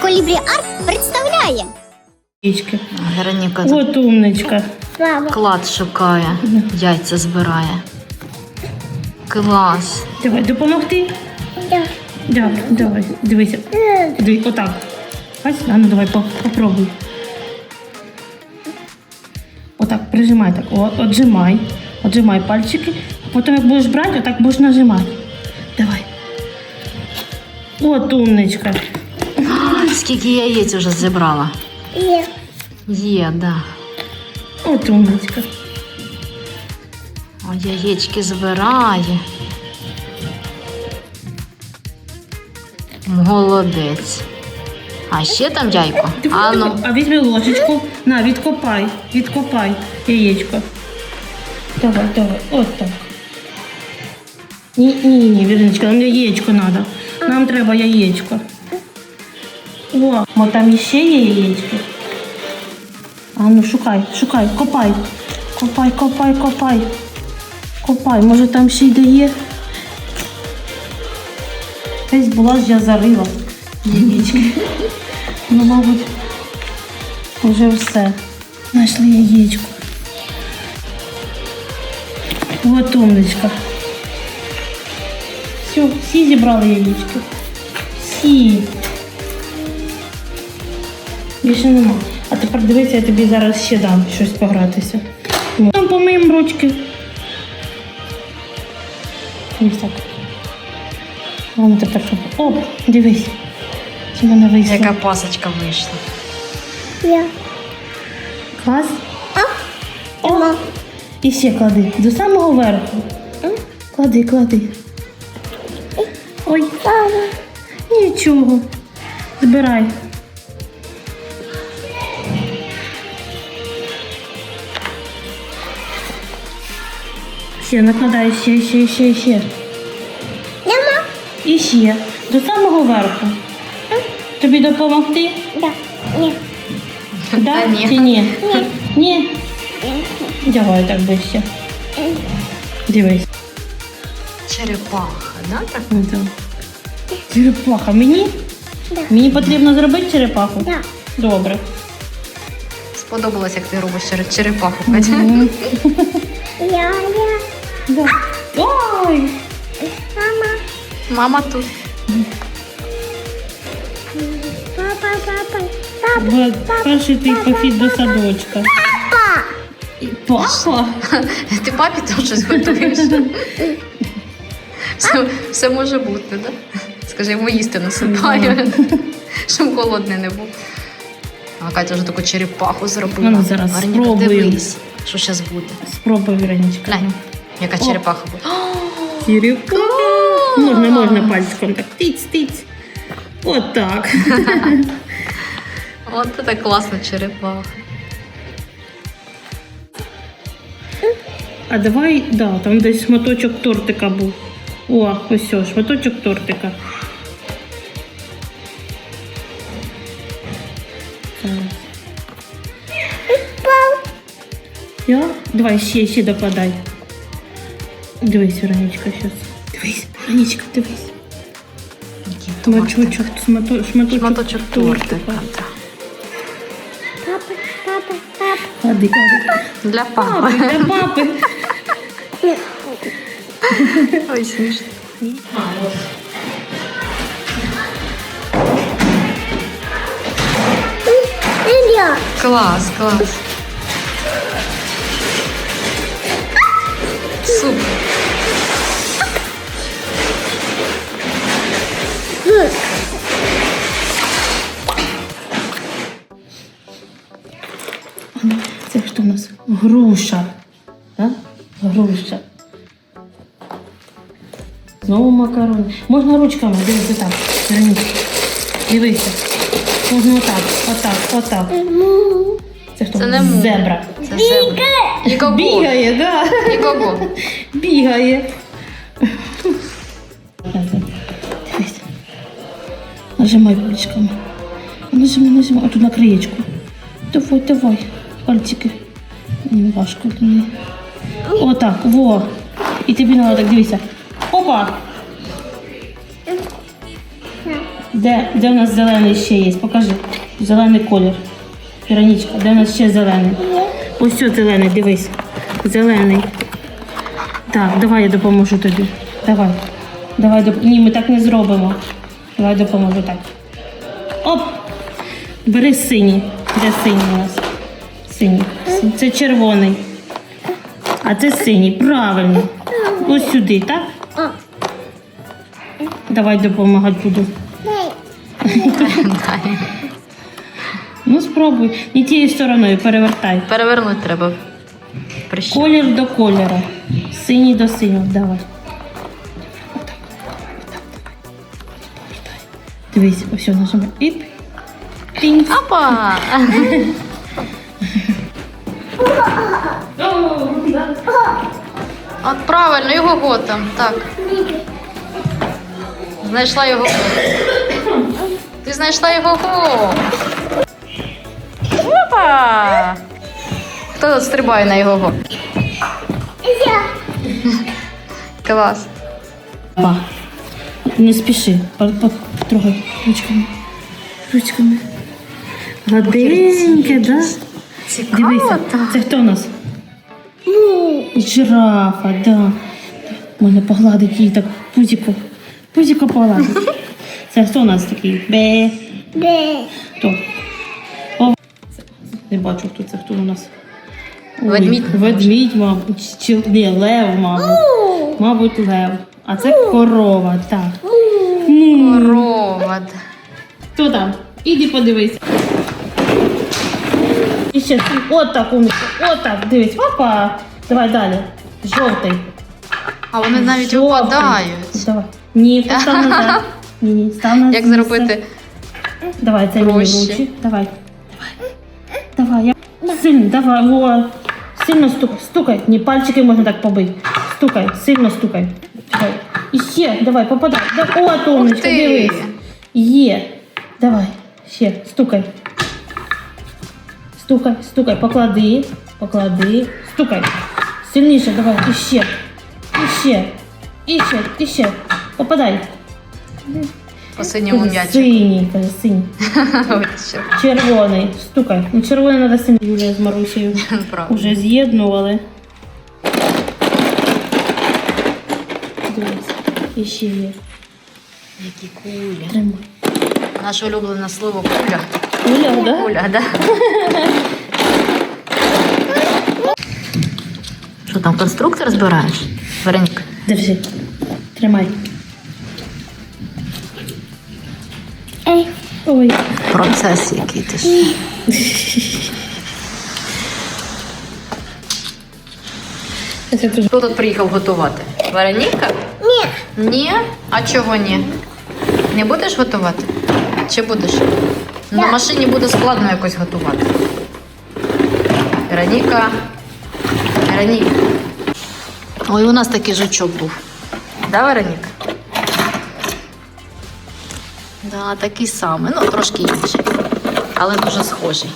Колібрі Арт представляє. Вероніка От умничка. клад шукає, яйця збирає. Клас. Давай, допомогти? Да. Давай, дивися. Дивись, отак. Ось, а ну давай, попробуй. Отак, прижимай так. Отжимай. Отжимай пальчики. А потім, як будеш брати, отак будеш нажимати. Давай. От умничка. Скільки яєць вже зібрала? Є. Є, да. От умничка. О, яєчки збирає. Молодець. А ще там яйко? А ну. А візьми ложечку. На, відкопай. Відкопай яєчко. Давай. От так. Ні, Вірничка, нам яєчко треба. Нам треба яєчко. О, там іще є яєчко. А ну шукай, копай. Копай, може там ще й де є. Десь була ж я зарила яєчки. Ну, мабуть, вже все. Знайшли яєчко. От умничка. Все, всі зібрали яєчки. Всі. Більше нема. А тепер дивися, я тобі зараз ще дам щось погратися. Там помиємо ручки. Ось так. Воно тепер. Оп, дивись. Чи в мене вийшло. Яка пасочка вийшла. Я. Клас. О, і ще клади. До самого верху. Клади. Ой, нічого. Збирай. Ще накладай, ще. Нема. І ще. До самого верху. Тобі допомогти? Да. Ні. Да? Ні. Чи ні? Ні. Давай так ближче. Дивись. Черепаха, да? Так? Ну, так. Черепаха. Мені? Да. Мені потрібно зробити черепаху? Да. Добре. Сподобалось, як ти робиш черепаху, Катя. Я. Да. Ой! Мама. Мама тут. Папа. Перший твій похід до садочка. Папа? Ти папі там щось готуєш? Все може бути, да? Скажи, йому їсти насипаю, щоб голодний не був. А Катя вже таку черепаху зробила. Ну, зараз Вероніка, спробую. дивись, що зараз буде. Спробуй, Віронічка. Глянь, яка черепаха буде. Черепаха. Можна пальчиком так. Тиць. От так. От це класна черепаха. А давай, да, там десь шматочок тортика був. О, ось все, шматочок тортика. Я? Давай ще докладай. Дивись, Вероничка, зараз. Дивись, Вероничка, дивись. Який тортик. Шматочок тортика. Папа. Клади. Для папи. Для папи. Ой, смішно. Я. Клас. Супер. Це що у нас? Груша. Да? Груша. Знову макарони. Можна ручками, дивись, отак. Вероничка. Дивися. Можна отак. Це хто? Це не мух. Зебра. Це зебра. Ігого. Бігає, да. Ігого. Бігає. Дивись. Нажимай пальчиками. Нажимай. А тут на краєчку. Давай. Пальчики. Не важко для неї. Отак, во. І тобі треба так, дивися. Опа. Де у нас зелений ще є? Покажи. Зелений колір. Вероничка, де у нас ще зелений? Ось що зелений, дивись. Зелений. Так, давай я допоможу тобі. Давай. Ні, ми так не зробимо. Давай допоможу так. Оп! Бери синій. Де синій у нас? Синій. Це червоний. А це синій. Правильно. Ось сюди, так? Давай допомагати буду. Ну спробуй. Не тією стороною перевертай. Перевернути треба. Прищепку. Колір до кольору. Синій до синього. Давай. Отак. Дивись, ось нажимай. Іп. Тінь. Опа! От правильно, його там. Так. Знайшла його. Ти знайшла його. Опа! Хто тут стрибає на його? Я. Клас. Ба. Не спіши. Потрогай ручками. Ручками. Гладеньке, да? Цікаво. Дивися, так. це хто у нас? Жирафа, да. Можна погладити її так пузіко. Пузіко погладити. Це хто у нас такий? Бе. Бе. Хто? О. Не бачу, хто це, хто у нас. Ой, Ведмідь. Ведмідь, мабуть. Чи ні, лев, мабуть. Мабуть, лев. А це корова, так. Корова. Хто там? Іди подивись. І ще, отак, умниця, отак, дивись, опа. Давай далі. Жовтий. А вони навіть Жовтий. випадають. Давай. Ні, постав назад. Ні, став назад. Як зробити? Давай, це мені Проще. ручі. Давай. Давай. Я... Сильно, давай. О. Сильно стукай. Стукай. Ні, пальчики можна так побити. Стукай, сильно стукай. Давай. І ще, давай, попадай. О, Томочка, ти. дивись. Є. Давай, ще, стукай. Стукай, стукай, поклади, стукай. Сильніше, давай, і ще. Попадай. По синьому м'ячу. Синій, каже, синій. Ось що. Червоний, стукай. Ну, червоний треба синій. Юлія з Марусею Правда. вже з'єднували. Дивись, і ще є. Які кулі. Тримай. Наше улюблене слово куля. Юля, да? Куля, да? Що там, конструктор збираєш? Вероніка? Держи. Тримай. Ей. Ой. Процес який ти ж. Це дуже. Хто тут приїхав готувати? Вероніка? Ні. Ні? А чого ні? Не будеш готувати? Чи будеш? На машині буде складно якось готувати. Вероніка. Вероніка. Ой, у нас такий жучок був. Да, Вероніка? Да, такий самий. Ну, трошки інший. Але дуже схожий.